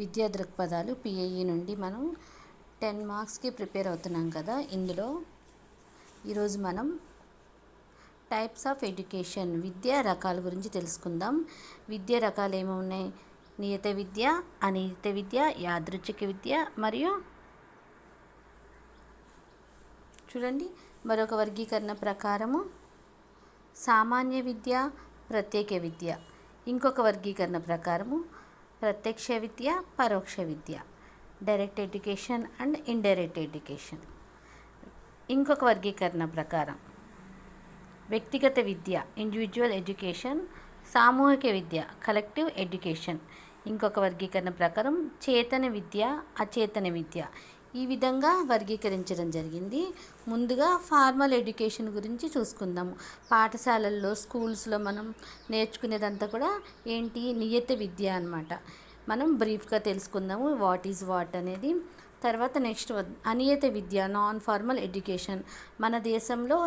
విద్యా దృక్పథాలు పిఐఈ నుండి మనం 10 మార్క్స్కి ప్రిపేర్ అవుతున్నాం కదా. ఇందులో ఈరోజు మనం టైప్స్ ఆఫ్ ఎడ్యుకేషన్ విద్యా రకాల గురించి తెలుసుకుందాం. విద్యా రకాలు ఏమి ఉన్నాయి? నియత విద్య, అనియత విద్య, యాదృచ్ఛిక విద్య మరియు చూడండి మరొక వర్గీకరణ ప్రకారము సామాన్య విద్య, ప్రత్యేక విద్య. ఇంకొక వర్గీకరణ ప్రకారము ప్రత్యక్ష విద్య, పరోక్ష విద్య, direct education and indirect education. ఇంకొక వర్గీకరణ ప్రకారం వ్యక్తిగత విద్య, ఇండివిజువల్ ఎడ్యుకేషన్, సామూహిక విద్య, కలెక్టివ్ ఎడ్యుకేషన్. ఇంకొక వర్గీకరణ ప్రకారం చేతన విద్య, అచేతన విద్య. ఈ విధంగా వర్గీకరించడం జరిగింది. ముందుగా ఫార్మల్ ఎడ్యుకేషన్ గురించి చూసుకుందాము. పాఠశాలల్లో, స్కూల్స్లో మనం నేర్చుకునేదంతా కూడా ఏంటి? నియత విద్య అన్నమాట. మనం బ్రీఫ్గా తెలుసుకుందాము వాట్ ఈజ్ వాట్ అనేది. తర్వాత నెక్స్ట్ అనియత విద్య, నాన్ ఫార్మల్ ఎడ్యుకేషన్. మన దేశంలో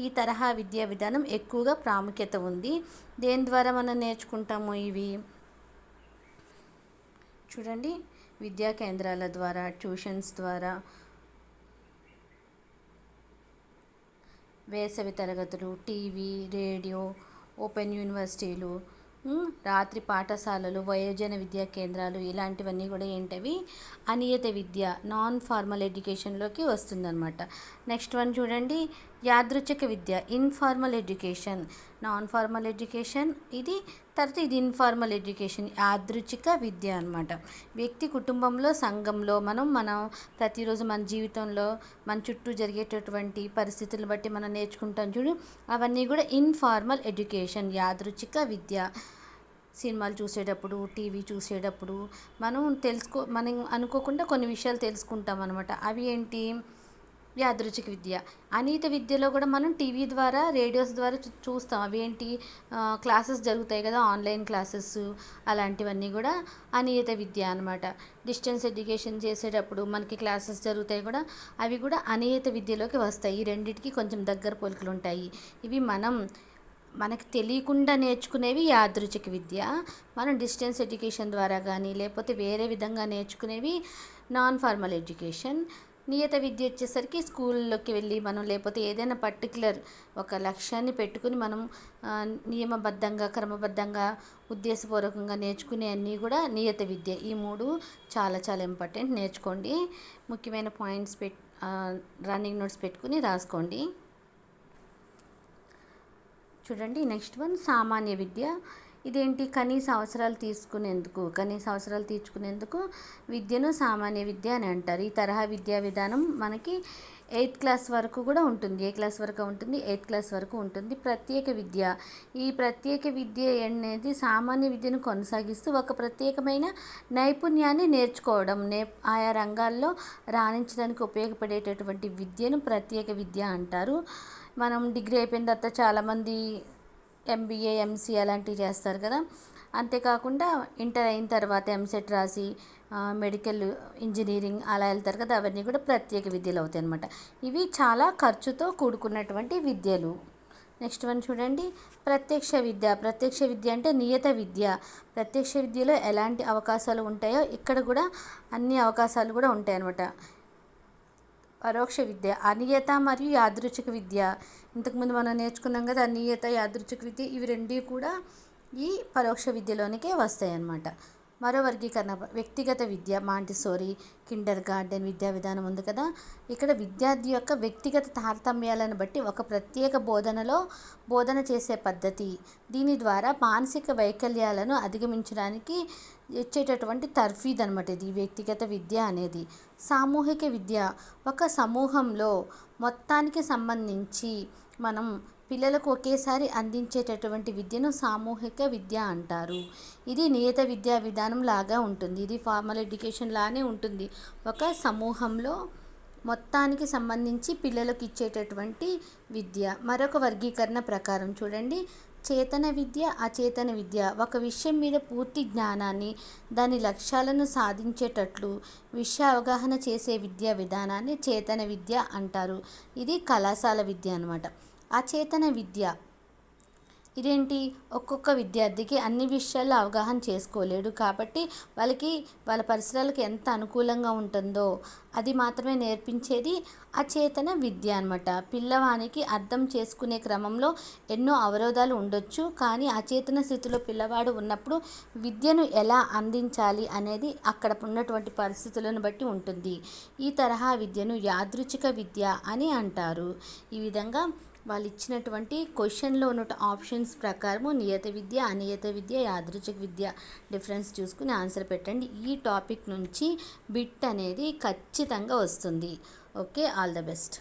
ఈ తరహా విద్యా విధానం ఎక్కువగా ప్రాముఖ్యత ఉంది. దేని ద్వారా మనం నేర్చుకుంటాము? ఇవి చూడండి, విద్యా కేంద్రాల ద్వారా, ట్యూషన్స్ ద్వారా, వేసవి తరగతులు, టీవీ, రేడియో, ఓపెన్ యూనివర్సిటీలు, రాత్రి పాఠశాలలు, వయోజన విద్యా కేంద్రాలు, ఇలాంటివన్నీ కూడా ఏంటవి? అనియత విద్య, నాన్ ఫార్మల్ ఎడ్యుకేషన్లోకి వస్తుందన్నమాట. నెక్స్ట్ వన్ చూడండి, యాదృచ్ఛిక విద్య, informal education. Non formal education ఇది, తర్వాత ఇది ఇన్ఫార్మల్ ఎడ్యుకేషన్, యాదృచ్ఛిక విద్య అన్నమాట. వ్యక్తి, కుటుంబంలో, సంఘంలో మనం ప్రతిరోజు మన జీవితంలో మన చుట్టూ జరిగేటటువంటి పరిస్థితులను బట్టి మనం నేర్చుకుంటాం చూడు, అవన్నీ కూడా ఇన్ఫార్మల్ ఎడ్యుకేషన్, యాదృచ్ఛిక విద్య. సినిమాలు చూసేటప్పుడు, టీవీ చూసేటప్పుడు మనం అనుకోకుండా కొన్ని విషయాలు తెలుసుకుంటాం అనమాట. అవి ఏంటి? యాదృచ్ఛిక విద్య. అనియత విద్యలో కూడా మనం టీవీ ద్వారా, రేడియోస్ ద్వారా చూస్తాం. అవి ఏంటి? క్లాసెస్ జరుగుతాయి కదా, ఆన్లైన్ క్లాసెస్, అలాంటివన్నీ కూడా అనియత విద్య అనమాట. డిస్టెన్స్ ఎడ్యుకేషన్ చేసేటప్పుడు మనకి క్లాసెస్ జరుగుతాయి కూడా, అవి కూడా అనియత విద్యలోకి వస్తాయి. ఈ రెండింటికి కొంచెం దగ్గర పోలికలు ఉంటాయి. ఇవి మనకి తెలియకుండా నేర్చుకునేవి యాదృచ్ఛిక విద్య. మనం డిస్టెన్స్ ఎడ్యుకేషన్ ద్వారా కానీ లేకపోతే వేరే విధంగా నేర్చుకునేవి నాన్ ఫార్మల్ ఎడ్యుకేషన్. నియత విద్య వచ్చేసరికి స్కూల్లోకి వెళ్ళి మనం లేకపోతే ఏదైనా పర్టికులర్ ఒక లక్ష్యాన్ని పెట్టుకుని మనం నియమబద్ధంగా, క్రమబద్ధంగా, ఉద్దేశపూర్వకంగా నేర్చుకునే అన్నీ కూడా నియత విద్య. ఈ మూడు చాలా చాలా ఇంపార్టెంట్, నేర్చుకోండి. ముఖ్యమైన పాయింట్స్ రన్నింగ్ నోట్స్ పెట్టుకుని రాసుకోండి. చూడండి నెక్స్ట్ వన్ సామాన్య విద్య. ఇదేంటి? కనీస అవసరాలు తీర్చుకునేందుకు విద్యను సామాన్య విద్య అని అంటారు. ఈ తరహా విద్యా విధానం మనకి 8th క్లాస్ వరకు కూడా ఉంటుంది. ఏ క్లాస్ వరకు ఉంటుంది? 8th క్లాస్ వరకు ఉంటుంది. ప్రత్యేక విద్య. ఈ ప్రత్యేక విద్య అనేది సామాన్య విద్యను కొనసాగిస్తూ ఒక ప్రత్యేకమైన నైపుణ్యాన్ని నేర్చుకోవడం, ఆయా రంగాల్లో రాణించడానికి ఉపయోగపడేటటువంటి విద్యను ప్రత్యేక విద్య అంటారు. మనం డిగ్రీ అయిపోయిన తర్వాత చాలామంది ఎంబీఏ, ఎంసీ అలాంటివి చేస్తారు కదా. అంతేకాకుండా ఇంటర్ అయిన తర్వాత ఎంసెట్ రాసి మెడికల్, ఇంజనీరింగ్ అలా వెళ్తారు కదా, అవన్నీ కూడా ప్రత్యేక విద్యలు అవుతాయి అన్నమాట. ఇవి చాలా ఖర్చుతో కూడుకున్నటువంటి విద్యలు. నెక్స్ట్ వన్ చూడండి, ప్రత్యక్ష విద్య. ప్రత్యక్ష విద్య అంటే నియత విద్య. ప్రత్యక్ష విద్యలో ఎలాంటి అవకాశాలు ఉంటాయో ఇక్కడ కూడా అన్ని అవకాశాలు కూడా ఉంటాయి అన్నమాట. పరోక్ష విద్య, అనియత మరియు యాదృచ్ఛిక విద్య. ఇంతకుముందు మనం నేర్చుకున్నాం కదా, అనియత, యాదృచ్ఛిక విద్య, ఇవి రెండు కూడా ఈ పరోక్ష విద్యలోనికే వస్తాయి అన్నమాట. మరో వర్గీకరణ వ్యక్తిగత విద్య, మాంటిసోరీ, కిండర్ గార్డెన్ విద్యా విధానం ఉంది కదా. ఇక్కడ విద్యార్థి యొక్క వ్యక్తిగత తారతమ్యాలను బట్టి ఒక ప్రత్యేక బోధన చేసే పద్ధతి. దీని ద్వారా మానసిక వైకల్యాలను అధిగమించడానికి ఇచ్చేటటువంటి తర్ఫీద్ అనమాట ఇది వ్యక్తిగత విద్య అనేది. సామూహిక విద్య, ఒక సమూహంలో మొత్తానికి సంబంధించి మనం పిల్లలకు ఒకేసారి అందించేటటువంటి విద్యను సామూహిక విద్య అంటారు. ఇది నియత విద్యా విధానం లాగా ఉంటుంది. ఇది ఫార్మల్ ఎడ్యుకేషన్ లానే ఉంటుంది. ఒక సమూహంలో మొత్తానికి సంబంధించి పిల్లలకు ఇచ్చేటటువంటి విద్య. మరొక వర్గీకరణ ప్రకారం చూడండి, చేతన విద్య, అచేతన విద్య. ఒక విషయం మీద పూర్తి జ్ఞానాన్ని, దాని లక్ష్యాలను సాధించేటట్లు విషయ అవగాహన చేసే విద్యా విధానాన్ని చేతన విద్య అంటారు. ఇది కళాశాల విద్య అన్నమాట. అచేతన విద్య ఇదేంటి, ఒక్కొక్క విద్యార్థికి అన్ని విషయాల్లో అవగాహన చేసుకోలేడు కాబట్టి వాళ్ళ పరిసరాలకు ఎంత అనుకూలంగా ఉంటుందో అది మాత్రమే నేర్పించేది అచేతన విద్య అనమాట. పిల్లవానికి అర్థం చేసుకునే క్రమంలో ఎన్నో అవరోధాలు ఉండొచ్చు, కానీ అచేతన స్థితిలో పిల్లవాడు ఉన్నప్పుడు విద్యను ఎలా అందించాలి అనేది అక్కడ ఉన్నటువంటి పరిస్థితులను బట్టి ఉంటుంది. ఈ తరహా విద్యను యాదృచ్ఛిక విద్య అని అంటారు. ఈ విధంగా వాళ్ళు ఇచ్చినటువంటి క్వశ్చన్లో ఉన్న ఆప్షన్స్ ప్రకారము నియత విద్య, అనియత విద్య, యాదృచ్ఛిక విద్య డిఫరెన్స్ చూసుకుని ఆన్సర్ పెట్టండి. ఈ టాపిక్ నుంచి బిట్ అనేది ఖచ్చితంగా వస్తుంది. Okay, all the best.